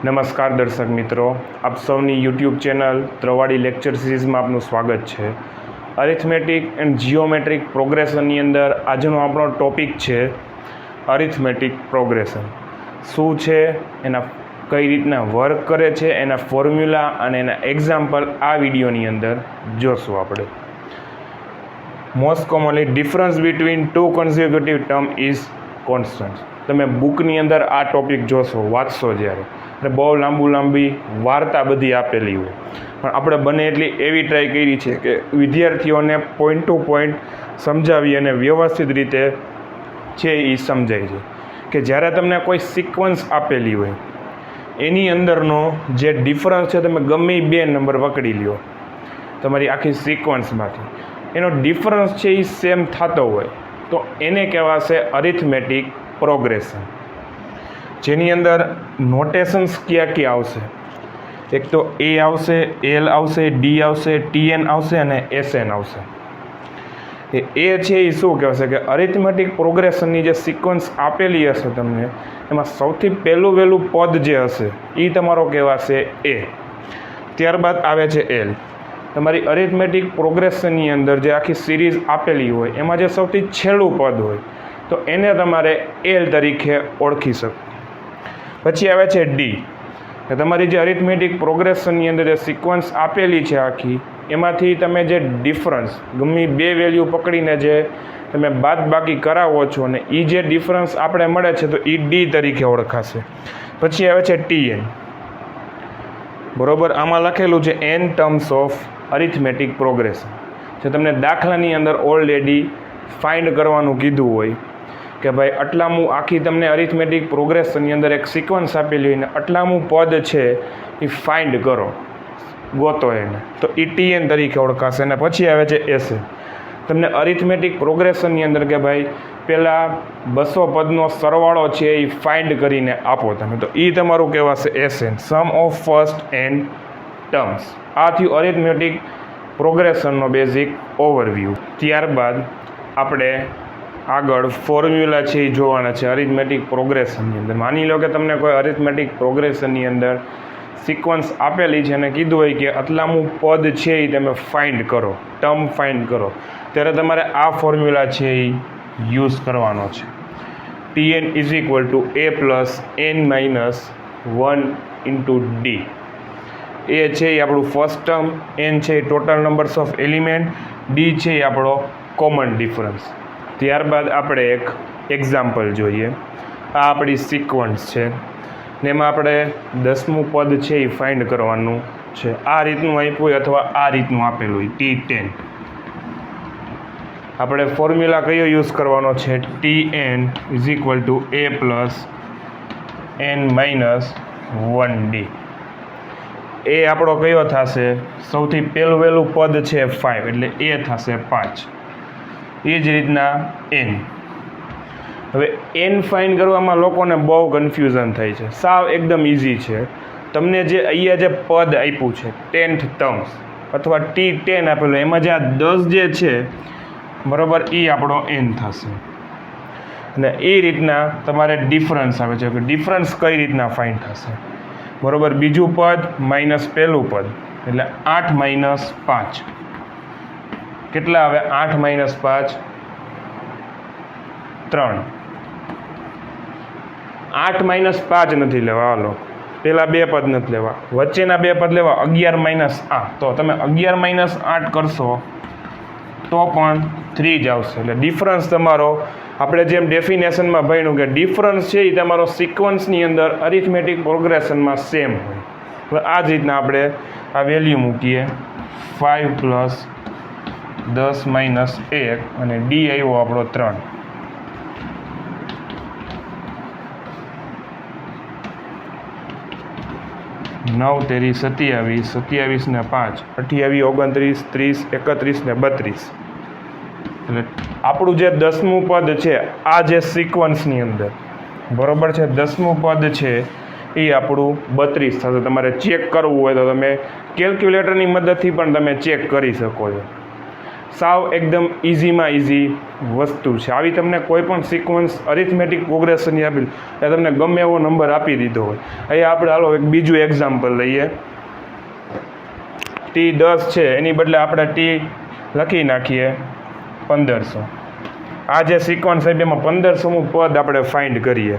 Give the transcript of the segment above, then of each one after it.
નમસ્કાર દર્શક મિત્રો, આપ સૌની યુટ્યુબ ચેનલ ત્રવાડી લેક્ચર સિરીઝમાં આપનું સ્વાગત છે. અરિથમેટિક એન્ડ જીઓમેટ્રિક પ્રોગ્રેશનની અંદર આજનો આપણો ટોપિક છે અરિથમેટિક પ્રોગ્રેશન. શું છે, એના કઈ રીતના વર્ક કરે છે, એના ફોર્મ્યુલા અને એના એક્ઝામ્પલ આ વિડીયોની અંદર જોશું આપણે. Most commonly difference between two conservative term is constant. તમે બુકની અંદર આ ટોપિક જોશો, વાંચશો જ્યારે, એટલે બહુ લાંબી વાર્તા બધી આપેલી હોય, પણ આપણે બને એટલી એવી ટ્રાય કરી છે કે વિદ્યાર્થીઓને પોઈન્ટ ટુ પોઈન્ટ સમજાવી અને વ્યવસ્થિત રીતે છે એ સમજાય છે કે જ્યારે તમને કોઈ સિક્વન્સ આપેલી હોય એની અંદરનો જે ડિફરન્સ છે, તમે ગમે એ બે નંબર પકડી લ્યો તમારી આખી સિક્વન્સમાંથી, એનો ડિફરન્સ છે એ સેમ થતો હોય તો એને કહેવાશે અરિથમેટિક પ્રોગ્રેશન. જેની અંદર નોટેશન્સ ક્યાં આવશે? એક તો એ આવશે, એલ આવશે, ડી આવશે, ટીએન આવશે અને એસએન આવશે. એ છે એ શું કહેવાશે કે અરિથમેટિક પ્રોગ્રેશનની જે સિક્વન્સ આપેલી હશે તમને, એમાં સૌથી વહેલું પદ જે હશે એ તમારો કહેવાશે એ. ત્યારબાદ આવે છે એલ. તમારી અરિથમેટિક પ્રોગ્રેશનની અંદર જે આખી સિરીઝ આપેલી હોય એમાં જે સૌથી છેલ્લું પદ હોય તો એને તમારે એલ તરીકે ઓળખી શકો. પછી આવે છે ડી, કે તમારી જે અરિથમેટિક પ્રોગ્રેશનની અંદર જે સિક્વન્સ આપેલી છે આખી, એમાંથી તમે જે ડિફરન્સ ગમે બે વેલ્યુ પકડીને જે તમે બાદબાકી કરાવો છો અને એ જે ડિફરન્સ આપણે મળે છે તો એ ડી તરીકે ઓળખાશે. પછી આવે છે ટીએન. બરોબર, આમાં લખેલું છે એન ટર્મ્સ ઓફ અરિથમેટિક પ્રોગ્રેશન. જે તમને દાખલાની અંદર ઓલરેડી ફાઇન્ડ કરવાનું કીધું હોય કે ભાઈ આટલામું આખી તમને અરિથમેટિક પ્રોગ્રેશનની અંદર એક સિક્વન્સ આપેલી હોય ને આટલામું પદ છે એ ફાઇન્ડ કરો, ગોતો એને, તો એ ટીએન તરીકે ઓળખાશે. અને પછી આવે છે એસએન. તમને અરિથમેટિક પ્રોગ્રેશનની અંદર કે ભાઈ પહેલાં 200 પદનો સરવાળો છે એ ફાઇન્ડ કરીને આપો તમે, તો એ તમારું કહેવાશે S n, sum of first n terms. આ થયું અરિથમેટિક પ્રોગ્રેશનનો બેઝિક ઓવરવ્યૂ. ત્યારબાદ આપણે આગળ ફોર્મ્યુલા છે એ જોવાના છે અરિથમેટિક પ્રોગ્રેશનની અંદર. માની લો કે તમને કોઈ અરિથમેટિક પ્રોગ્રેશનની અંદર સિક્વન્સ આપેલી છે અને કીધું હોય કે આટલામું પદ છે એ તમે ફાઇન્ડ કરો, ટર્મ ફાઇન્ડ કરો, ત્યારે તમારે આ ફોર્મ્યુલા છે એ યુઝ કરવાનો છે. T n is equal to a plus n minus 1 into d. એ છે એ આપણું ફર્સ્ટ ટર્મ, એન છે એ total numbers of element, d છે એ આપણો કોમન ડિફરન્સ. ત્યારબાદ આપણે એક એક્ઝામ્પલ જોઈએ. આ આપણી સિક્વન્સ છે ને એમાં આપણે 10મું પદ છે એ ફાઇન્ડ કરવાનું છે. આ રીતનું આપ્યું હોય અથવા આ રીતનું આપેલું હોય T10. આપણે ફોર્મ્યુલા કયો યુઝ કરવાનો છે? Tn is equal to a plus n minus 1d. એ આપણો કયો થશે? સૌથી વહેલું પદ છે 5, એટલે એ થશે 5. એ જ રીતના એન. હવે એન ફાઇન્ડ કરવામાં લોકોને બહુ કન્ફ્યુઝન થાય છે. સાવ એકદમ ઇઝી છે. તમને જે અહીંયા જે પદ આપ્યું છે 10th ટર્મ્સ અથવા T10 આપેલું, એમાં જે આ 10 જે છે બરાબર, એ આપણો એન થશે. અને એ રીતના તમારે ડિફરન્સ આવે છે કે ડિફરન્સ કઈ રીતના ફાઇન્ડ થશે. બરાબર, બીજું પદ માઇનસ પહેલું પદ, એટલે 8 માઇનસ 5 કેટલા આવે? 8 માઇનસ 5 3. 8 માઇનસ 5 નથી લેવા, હાલો પેલા બે પદ નથી લેવા, વચ્ચેના બે પદ લેવા. 11 માઇનસ 8, તો તમે 11 માઇનસ 8 કરશો તો પણ 3 જ આવશે. એટલે ડિફરન્સ તમારો, આપણે જેમ ડેફિનેશનમાં ભણ્યું કે ડિફરન્સ છે એ તમારો સિક્વન્સની અંદર અરિથમેટિક પ્રોગ્રેશનમાં સેમ હોય. હવે આ જ રીતના આપણે આ વેલ્યુ મૂકીએ, 5 પ્લસ 10 માઇનસ 1 અને ડી આવ્યો આપણો 3. નવ તેરી 27, 27 ને 5 28, 29, 30, 31 ને 32. એટલે આપણું જે 10મું પદ છે આ જે સિક્વન્સની અંદર, બરોબર છે, 10મું પદ છે એ આપણું 32 થશે. તમારે ચેક કરવું હોય તો તમે કેલ્ક્યુલેટરની મદદથી પણ તમે ચેક કરી શકો છો. સાવ એકદમ ઇઝીમાં ઇઝી વસ્તુ છે. આવી તમને કોઈ પણ સિક્વન્સ અરિથમેટિક પ્રોગ્રેશનની આપી એટલે તમને ગમે એવો નંબર આપી દીધો હોય. અહીંયા આપણે હાલો એક બીજું એક્ઝામ્પલ લઈએ. T10 છે એની બદલે આપણે T લખી નાખીએ 1500. આ જે સિક્વન્સ છે એમાં 1500મું પદ આપણે ફાઇન્ડ કરીએ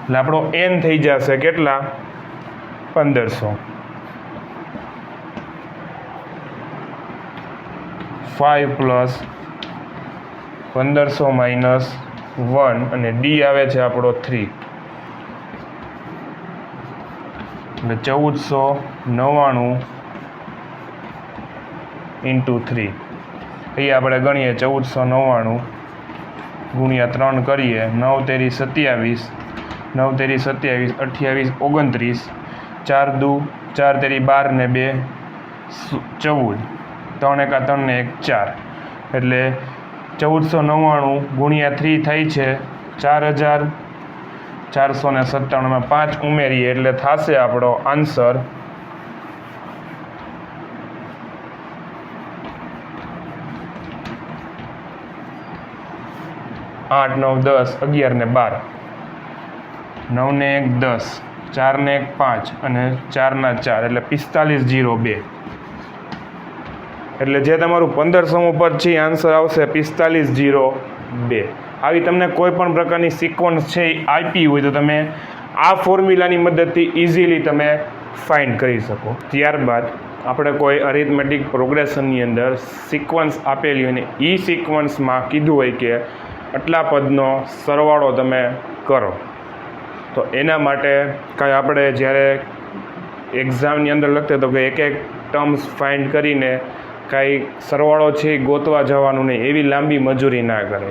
એટલે આપણો n થઈ જશે કેટલા 1500. 5 પ્લસ 1500 માઇનસ 1 અને D આવે છે આપણો 3 એટલે 1499 ઇન્ટુ 3. એ આપણે ગણીએ 1499 ગુણ્યા 3 કરીએ 9 તેરી 27 9 તેરી 27 28 29 4 દુ 4 તેરી 12 ને 2 14 3 એકા 3 ને 1 4 એટલે 1499 ગુણ્યા 3 થાય છે 4497 માં 5 ઉમેરીએ એટલે થશે આપણો આન્સર 8 9 10 11 ને 12 9 ને 1 10 4 ને 1 5 અને 4 ના 4 એટલે 4502 એટલે જે તમારું 1500મું પદ છે આન્સર આવશે 4502. આવી તમને કોઈ પણ પ્રકારની સિક્વન્સ છે એ આપી હોય તો તમે આ ફોર્મ્યુલાની મદદથી ઇઝીલી તમે ફાઇન્ડ કરી શકો. ત્યારબાદ આપણે કોઈ અરિથમેટિક પ્રોગ્રેશનની અંદર સિક્વન્સ આપેલી હોય અને એ સિક્વન્સમાં કીધું હોય કે આટલા પદનો સરવાળો તમે કરો તો એના માટે કાંઈ આપણે જ્યારે એક્ઝામની અંદર લખતા તો કે એક એક ટર્મ્સ ફાઇન્ડ કરીને કાંઈ સરવાળો છે એ ગોતવા જવાનું નહીં, એવી લાંબી મજૂરી ના કરે.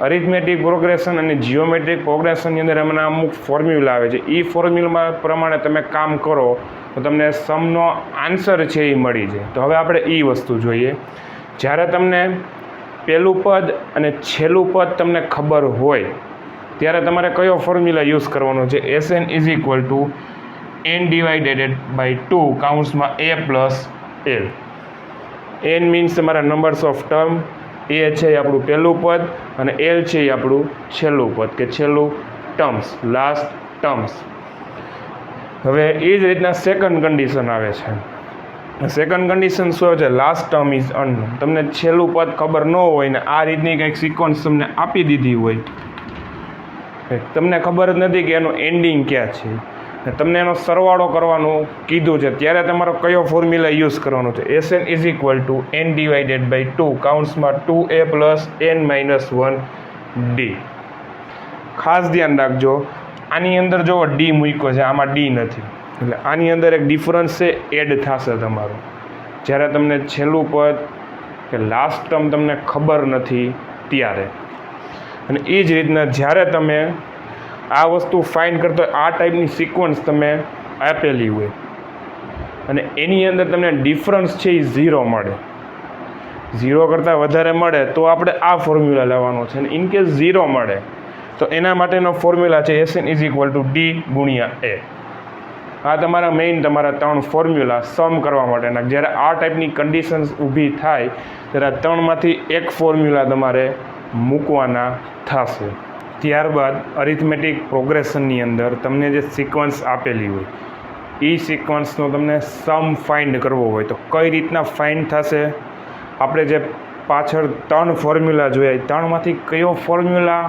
અરિથમેટિક પ્રોગ્રેશન અને જીઓમેટ્રિક પ્રોગ્રેશનની અંદર એમના અમુક ફોર્મ્યુલા આવે છે. એ ફોર્મ્યુલા પ્રમાણે તમે કામ કરો તો તમને સમનો આન્સર છે એ મળી જાય. તો હવે આપણે એ વસ્તુ જોઈએ. જ્યારે તમને પહેલું પદ અને છેલ્લું પદ તમને ખબર હોય ત્યારે તમારે કયો ફોર્મ્યુલા યુઝ કરવાનો છે? Sn is equal to n divided by 2 કાઉન્સમાં a plus l. n means તમારા નંબર્સ ઓફ ટર્મ, a છે એ આપણું પહેલું પદ અને l છે એ આપણું છેલ્લું પદ કે છેલ્લું ટર્મ્સ, લાસ્ટ ટર્મ્સ. હવે એ જ રીતના સેકન્ડ કન્ડિશન આવે છે. સેકન્ડ કન્ડિશન શું છે? Last term is unknown. તમને છેલ્લું પદ ખબર ન હોય ને આ રીતની કંઈક સિક્વન્સ તમને આપી દીધી હોય, તમને ખબર જ નથી કે એનું એન્ડિંગ ક્યાં છે, તમને એનો સરવાળો કરવાનું કીધું છે, ત્યારે તમારો કયો ફોર્મ્યુલા યુઝ કરવાનો છે? Sn is equal to n divided by 2 કાઉન્સમાં 2a plus n minus 1d. ખાસ ધ્યાન રાખજો, આની અંદર જો d મૂક્યો છે, આમાં d નથી, એટલે આની અંદર એક ડિફરન્સ છે એડ થશે તમારું જ્યારે તમને છેલ્લું પદ કે લાસ્ટ ટર્મ તમને ખબર નથી ત્યારે. અને એ જ રીતના જ્યારે તમે આ વસ્તુ ફાઇન્ડ કરતો હોય, આ ટાઈપની સિક્વન્સ તમે આપેલી હોય અને એની અંદર તમને ડિફરન્સ છે એ 0 મળે, 0 કરતાં વધારે મળે તો આપણે આ ફોર્મ્યુલા લેવાનો છે. અને ઇનકેસ 0 મળે તો એના માટેનો ફોર્મ્યુલા છે Sn is equal two d ગુણ્યા a. આ તમારા મેઇન તમારા 3 ફોર્મ્યુલા સમ કરવા માટેના. જ્યારે આ ટાઈપની કન્ડિશન્સ ઊભી થાય ત્યારે 3માંથી એક ફોર્મ્યુલા તમારે મૂકવાના થશે. ત્યારબાદ અરિથમેટિક પ્રોગ્રેશનની અંદર તમને જે સિક્વન્સ આપેલી હોય એ સિક્વન્સનો તમને સમ ફાઇન્ડ કરવો હોય તો કઈ રીતના ફાઇન્ડ થશે? આપણે જે પાછળ 3 ફોર્મ્યુલા જોયા, 3માંથી કયો ફોર્મ્યુલા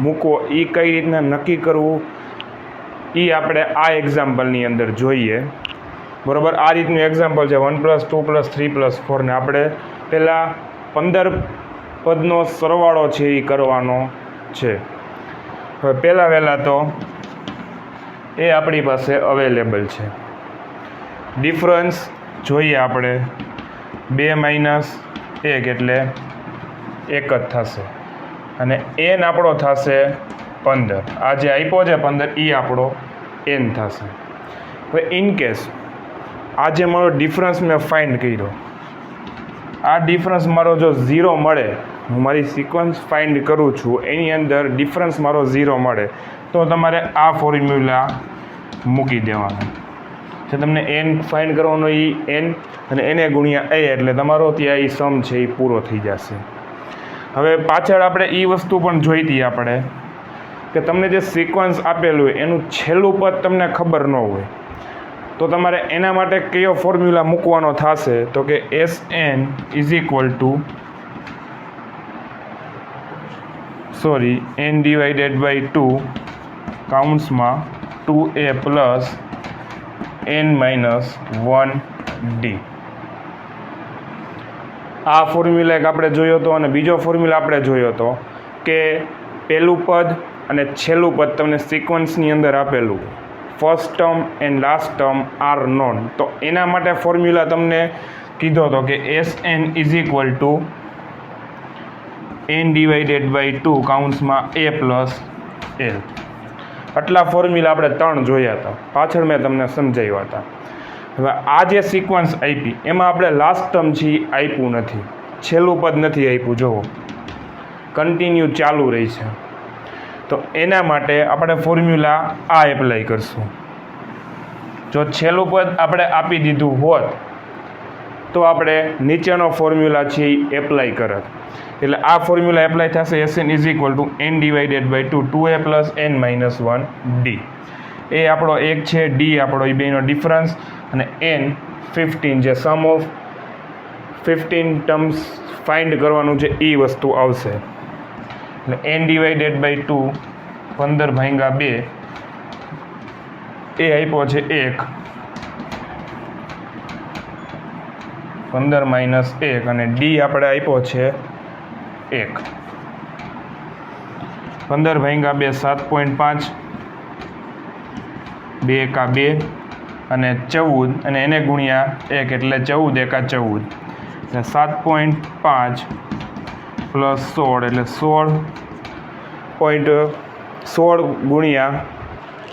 મૂકવો એ કઈ રીતના નક્કી કરવું એ આપણે આ એક્ઝામ્પલની અંદર જોઈએ. બરાબર, આ રીતનું એક્ઝામ્પલ છે 1 + 2 + 3 + 4 ને આપણે પહેલાં 15 પદનો સરવાળો છે એ કરવાનો છે. હવે પહેલાં તો એ આપણી પાસે અવેલેબલ છે. ડિફરન્સ જોઈએ આપણે 2 - 1 એટલે 1 જ થશે અને n આપણો થશે 15. આ જે આપ્યો છે 15 એ આપણો n થશે. હવે ઇનકેસ આ જે મારો ડિફરન્સ મેં ફાઇન્ડ કર્યો, આ ડિફરન્સ મારો જો 0 મળે, હું મારી સિક્વન્સ ફાઇન્ડ કરું છું એની અંદર ડિફરન્સ મારો 0 મળે તો તમારે આ ફોર્મ્યુલા મૂકી દેવાનો. જે તમને એન ફાઇન્ડ કરવાનો એ એન અને એને ગુણ્યા એ એટલે તમારો ત્યાં એ સમ છે એ પૂરો થઈ જશે. હવે પાછળ આપણે એ વસ્તુ પણ જોઈ હતી આપણે કે તમને જે સિક્વન્સ આપેલું હોય એનું છેલ્લું પદ તમને ખબર ન હોય તો તમારે એના માટે કયો ફોર્મ્યુલા મૂકવાનો થશે તો કે Sn is equal to n divided by 2 કાઉન્ટ્સમાં 2a plus n minus 1d. આ ફોર્મ્યુલા એક આપણે જોયો હતો અને બીજો ફોર્મ્યુલા આપણે જોયો હતો કે પહેલું પદ અને છેલ્લું પદ તમને સિક્વન્સની અંદર આપેલું, first term and last term are known, તો એના માટે ફોર્મ્યુલા તમને કીધો હતો કે Sn is equal to n divided by 2 કાઉન્ટ્સમાં a પ્લસ l. આટલા ફોર્મ્યુલા આપણે 3 જોયા હતા, પાછળ મેં તમને સમજાવ્યા હતા. હવે આ જે સિક્વન્સ આપી એમાં આપણે લાસ્ટ ટર્મ છે એ આપ્યું નથી, છેલ્લું પદ નથી આપ્યું, જુઓ કન્ટિન્યુ ચાલુ રહી છે. તો એના માટે આપણે ફોર્મ્યુલા આ એપ્લાય કરશું. જો છેલ્લું પદ આપણે આપી દીધું હોત તો આપણે નીચેનો ફોર્મ્યુલા છે એ એપ્લાય કરત. એટલે આ ફોર્મ્યુલા એપ્લાય થશે Sn is equal to n divided by 2 2a plus n minus 1d. એ આપણો 1 છે, d આપણો એ બેનો ડિફરન્સ, અને n 15 જે સમ ઓફ 15 ટર્મ્સ ફાઇન્ડ કરવાનું છે એ વસ્તુ આવશે. એટલે n ડિવાઇડેડ બાય 2 15 ભાગ્યા 2 એ આપ્યો છે 1, 15 માઇનસ 1 અને d આપણે આપ્યો છે 1. 15 ભાગ્યા 2 7.5, 2 એકા 2 અને 14 અને એને ગુણ્યા 1 એટલે 14 એકા 14 એટલે 7.5 પ્લસ 16 એટલે 16 ગુણ્યા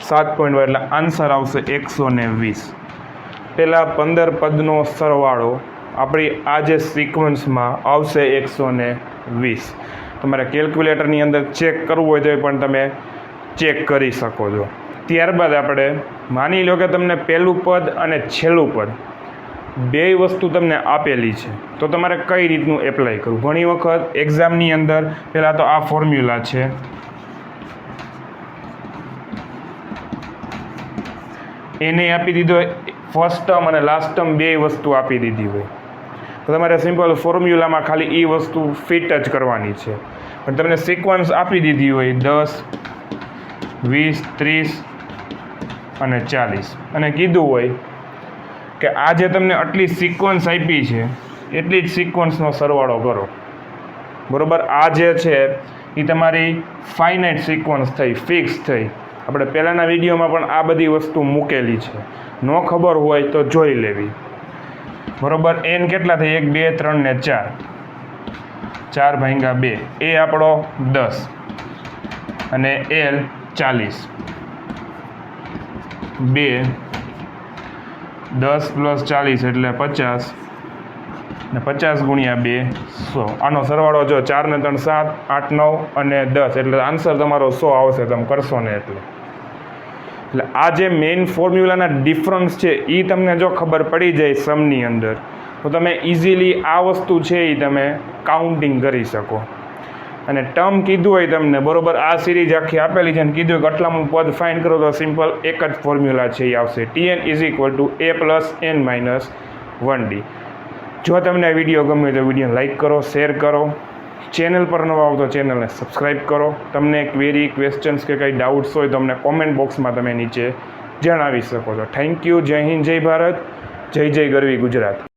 7.5 એટલે આન્સર આવશે 120. પહેલાં 15 પદનો સરવાળો આપણી આ જે સિક્વન્સમાં આવશે 120. તમારે કેલ્ક્યુલેટરની અંદર ચેક કરવું હોય તો પણ તમે ચેક કરી શકો છો. ત્યારબાદ આપણે માની લો કે તમને પહેલું પદ અને છેલ્લું પદ બે વસ્તુ તમને આપેલી છે તો તમારે કઈ રીતનું એપ્લાય કરવું. ઘણી વખત એક્ઝામની અંદર પહેલાં તો આ ફોર્મ્યુલા છે, એને આપી દીધો ફર્સ્ટ ટર્મ અને લાસ્ટ ટર્મ બે વસ્તુ આપી દીધી હોય તો તમારે સિમ્પલ ફોર્મ્યુલામાં ખાલી એ વસ્તુ ફિટ જ કરવાની છે. પણ તમને સિક્વન્સ આપી દીધી હોય 10, 20, 30 અને 40 અને કીધું હોય કે આ જે તમને આટલી સિક્વન્સ આપી છે એટલી જ સિક્વન્સનો સરવાળો કરો, બરાબર. આ જે છે એ તમારી ફાઇનાઇટ સિક્વન્સ થઈ, ફિક્સ થઈ. આપણે પહેલાંના વિડીયોમાં પણ આ બધી વસ્તુ મૂકેલી છે, ન ખબર હોય તો જોઈ લેવી, બરાબર. n કેટલા થઈ? 1, 2, 3 ને 4, 4 ભાગ્યા 2 એ આપણો 10 અને l 40, 2 10 પ્લસ 40 એટલે 50 ને 50 ગુણ્યા 2 100. આનો સરવાળો જો 4 ને 3 7, 8 9 અને 10 એટલે આન્સર તમારો 100 આવશે. તમે કરશો ને એટલે આ જે મેઇન ફોર્મ્યુલાના ડિફરન્સ છે એ તમને જો ખબર પડી જાય સમની અંદર તો તમે ઇઝીલી આ વસ્તુ છે એ તમે કાઉન્ટિંગ કરી શકો. અને ટર્મ કીધું હોય તમને, બરાબર, આ સિરીઝ આખી આપેલી છે અને કીધું હોય કે આટલામાં પદ ફાઇન્ડ કરો તો સિમ્પલ એક જ ફોર્મ્યુલા છે એ આવશે, Tn is equal two a plus n minus 1d. જો તમને આ વિડીયો ગમ્યો તો વિડીયોને લાઇક કરો, શેર કરો, ચેનલ પર નવા આવો તો ચેનલને સબસ્ક્રાઈબ કરો. તમને ક્વેરી, ક્વેશ્ચન્સ કે કંઈ ડાઉટ્સ હોય તો અમને કોમેન્ટ બોક્સમાં તમે નીચે જણાવી શકો છો. Thank you. જય હિન્દ, જય ભારત, જય જય ગરવી ગુજરાત.